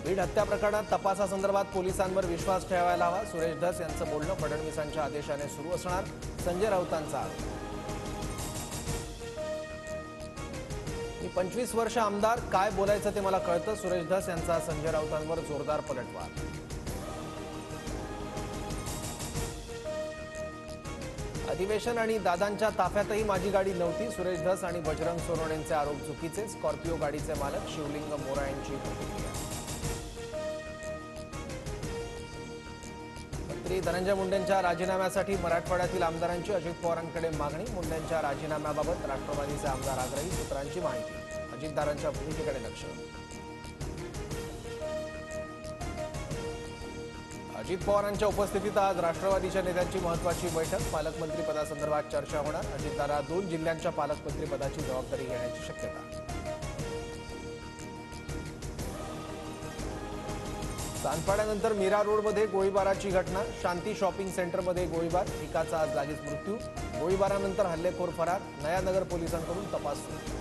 बीड हत्या प्रकरणात तपासासंदर्भात पोलिसांवर विश्वास ठेवायला हवा. सुरेश धस यांचं बोलणं फडणवीसांच्या आदेशाने सुरू असणार. संजय राऊतांचा आरोप. मी 25 वर्ष आमदार, काय बोलायचं ते मला कळतं. सुरेश धस यांचा संजय राऊतांवर जोरदार पलटवार. अधिवेशन आणि दादांच्या ताफ्यातही माझी गाडी नव्हती. सुरेश धस आणि बजरंग सोनवणेंचे आरोप चुकीचे. स्कॉर्पिओ गाडीचे मालक शिवलिंग मोरा यांची प्रतिक्रिया. मंत्री धनंजय मुंडेंच्या राजीनाम्यासाठी मराठवाड्यातील आमदारांची अजित पवारांकडे मागणी. मुंडेंच्या राजीनाम्याबाबत राष्ट्रवादीचे आमदार आग्रही. सूत्रांची माहिती. अजितदारांच्या भूमिकेकडे लक्ष. अजित पवारांच्या उपस्थितीत आज राष्ट्रवादीच्या नेत्यांची महत्त्वाची बैठक. पालकमंत्री पदासंदर्भात चर्चा होणार. अजितदारा 2 जिल्ह्यांच्या पालकमंत्री पदाची जबाबदारी घेण्याची शक्यता. सांदपाड्यानंतर मीरा रोडमध्ये गोळीबाराची घटना. शांती शॉपिंग सेंटरमध्ये गोळीबार. एकाचा आज जागीच मृत्यू. गोळीबारानंतर हल्लेखोर फरार. नयानगर पोलिसांकडून तपास सुरू.